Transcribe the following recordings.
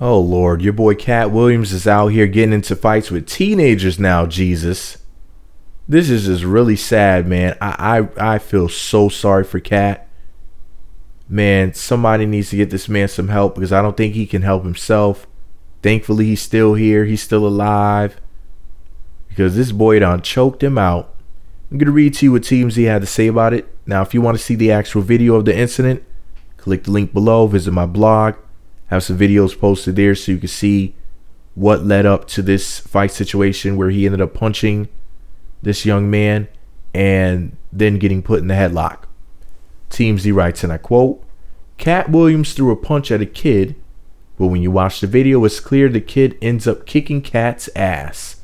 Oh Lord, your boy Katt Williams is out here getting into fights with teenagers now, Jesus. This is just really sad, man. I feel so sorry for Katt. Man, somebody needs to get this man some help because I don't think he can help himself. Thankfully, he's still here. He's still alive. Because this boy done choked him out. I'm going to read to you what TMZ had to say about it. Now, if you want to see the actual video of the incident, click the link below. Visit my blog. Have some videos posted there so you can see what led up to this fight situation where he ended up punching this young man and then getting put in the headlock. TMZ writes, and I quote, "Katt Williams threw a punch at a kid, but when you watch the video, it's clear the kid ends up kicking Katt's ass.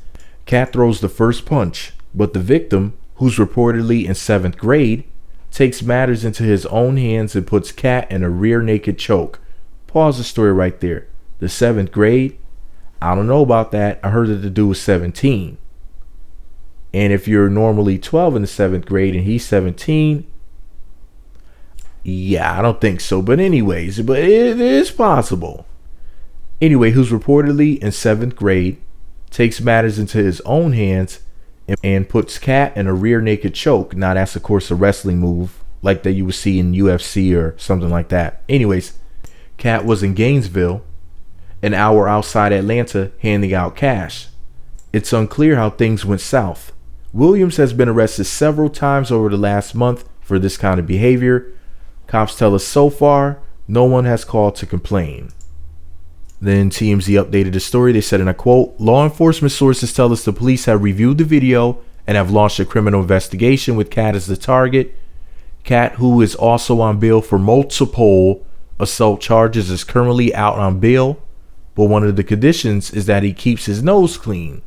Katt throws the first punch, but the victim, who's reportedly in 7th grade, takes matters into his own hands and puts Katt in a rear naked choke." Pause the story right there. The 7th grade? I don't know about that. I heard that the dude was 17. And if you're normally 12 in the 7th grade and he's 17, yeah, I don't think so. But anyways, but it is possible. Anyway, who's reportedly in 7th grade, takes matters into his own hands and puts Katt in a rear naked choke. Now that's of course a wrestling move like that you would see in UFC or something like that. Anyways, Katt was in Gainesville, an hour outside Atlanta, handing out cash. It's unclear how things went south. Williams has been arrested several times over the last month for this kind of behavior. Cops tell us so far, no one has called to complain. Then TMZ updated the story. They said, and I quote, "Law enforcement sources tell us the police have reviewed the video and have launched a criminal investigation with Katt as the target. Katt, who is also on bail for multiple assault charges, is currently out on bail, but one of the conditions is that he keeps his nose clean.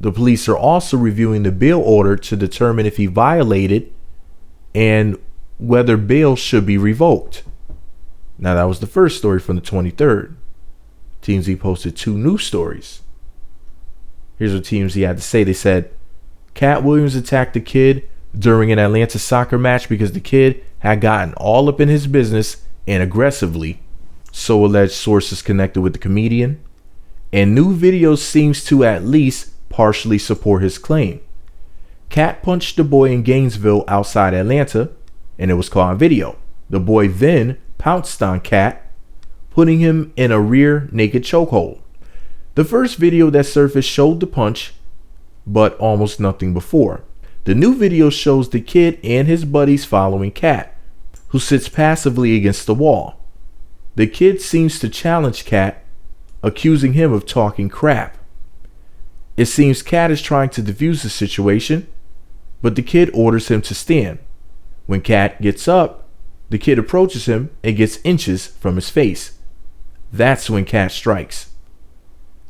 The police are also reviewing the bail order to determine if he violated and whether bail should be revoked." Now that was the first story from the 23rd. TMZ posted 2 new stories. Here's what TMZ had to say. They said, "Katt Williams attacked the kid during an Atlanta soccer match because the kid had gotten all up in his business and aggressively, so alleged sources connected with the comedian, and new video seems to at least partially support his claim. Katt punched the boy in Gainesville outside Atlanta, and it was caught on video. The boy then pounced on Katt, putting him in a rear naked chokehold. The first video that surfaced showed the punch, but almost nothing before. The new video shows the kid and his buddies following Katt, who sits passively against the wall. The kid seems to challenge Katt, accusing him of talking crap. It seems Katt is trying to defuse the situation, but the kid orders him to stand. When Katt gets up, the kid approaches him and gets inches from his face. That's when Katt strikes.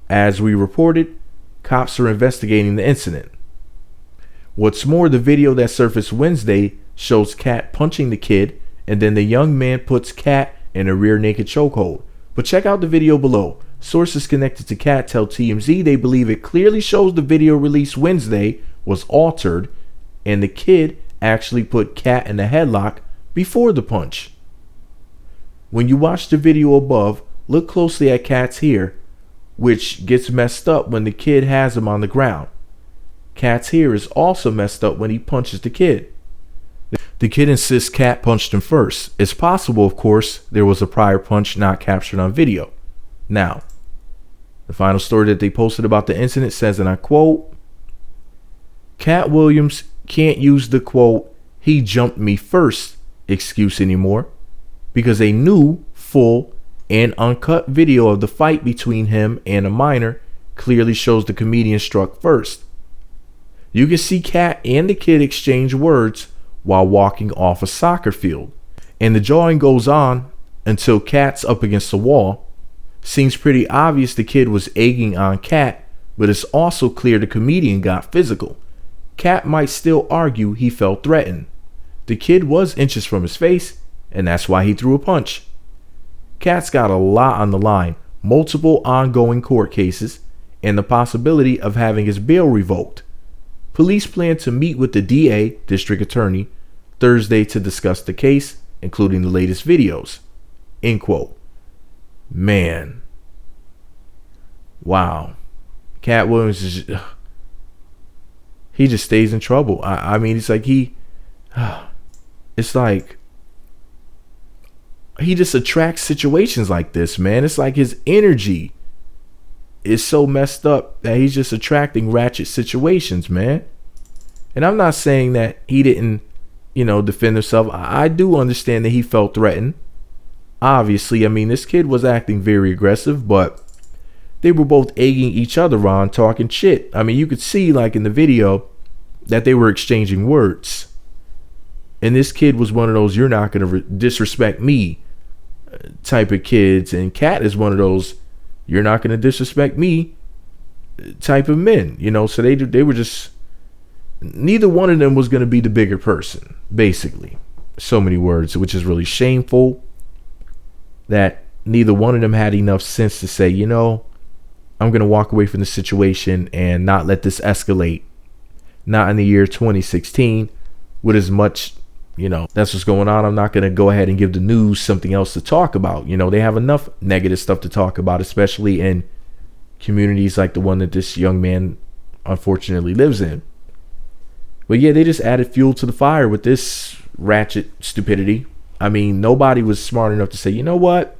As we reported, cops are investigating the incident. What's more, the video that surfaced Wednesday shows Katt punching the kid, and then the young man puts Katt in a rear naked chokehold. But check out the video below. Sources connected to Katt tell TMZ they believe it clearly shows the video released Wednesday was altered, and the kid actually put Katt in a headlock before the punch. When you watch the video above, look closely at Katt's hair, which gets messed up when the kid has him on the ground. Katt's hair is also messed up when he punches the kid. The kid insists Katt punched him first. It's possible, of course, there was a prior punch not captured on video. Now, the final story that they posted about the incident says, and I quote, "Katt Williams can't use the quote, 'he jumped me first' excuse anymore, because a new, full, and uncut video of the fight between him and a minor clearly shows the comedian struck first. You can see Katt and the kid exchange words while walking off a soccer field, and the jawing goes on until Katt's up against the wall. Seems pretty obvious the kid was egging on Katt, but it's also clear the comedian got physical. Katt might still argue he felt threatened. The kid was inches from his face, and that's why he threw a punch. Katt's got a lot on the line, multiple ongoing court cases, and the possibility of having his bail revoked. Police plan to meet with the DA, district attorney, Thursday to discuss the case, including the latest videos." End quote. Man, wow. Katt Williams is just, he just stays in trouble. I mean, it's like it's like he just attracts situations like this, man. It's like his energy is so messed up that he's just attracting ratchet situations, man. And I'm not saying that he didn't, defend himself. I do understand that he felt threatened. Obviously, I mean, this kid was acting very aggressive, but they were both egging each other on, talking shit. I mean, you could see, like, in the video that they were exchanging words. And this kid was one of those "you're not going to disrespect me" type of kids. And Katt is one of those "you're not going to disrespect me" type of men. So they were just, neither one of them was going to be the bigger person, basically. So many words, which is really shameful that neither one of them had enough sense to say, I'm going to walk away from the situation and not let this escalate. Not in the year 2016 with as much, that's what's going on. I'm not going to go ahead and give the news something else to talk about. They have enough negative stuff to talk about, especially in communities like the one that this young man unfortunately lives in. But yeah, they just added fuel to the fire with this ratchet stupidity. I mean, nobody was smart enough to say, you know what?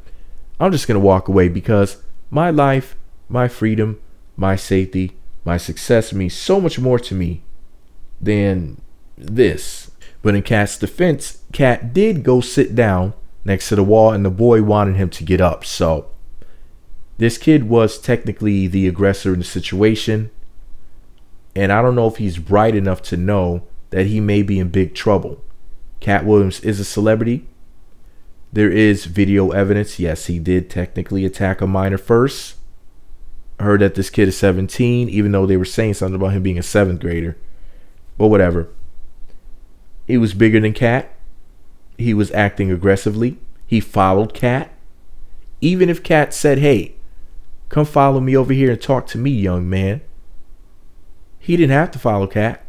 I'm just going to walk away because my life, my freedom, my safety, my success means so much more to me than this. But in Katt's defense, Katt did go sit down next to the wall and the boy wanted him to get up. So this kid was technically the aggressor in the situation. And I don't know if he's bright enough to know that he may be in big trouble. Katt Williams is a celebrity. There is video evidence. Yes, he did technically attack a minor first. I heard that this kid is 17, even though they were saying something about him being a 7th grader. But whatever. He was bigger than Katt. He was acting aggressively. He followed Katt. Even if Katt said, "Hey, come follow me over here and talk to me, young man," he didn't have to follow Katt.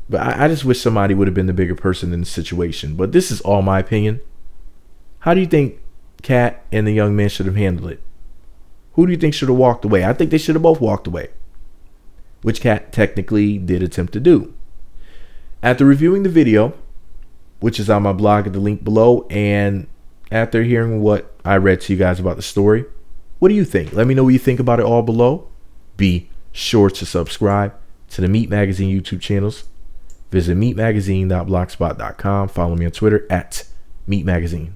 But I just wish somebody would have been the bigger person in the situation. But this is all my opinion. How do you think Katt and the young man should have handled it? Who do you think should have walked away? I think they should have both walked away, which Katt technically did attempt to do. After reviewing the video, which is on my blog at the link below, and after hearing what I read to you guys about the story, what do you think? Let me know what you think about it all below. Be sure to subscribe to the Meat Magazine YouTube channels. Visit meatmagazine.blogspot.com. Follow me on Twitter @meatmagazine.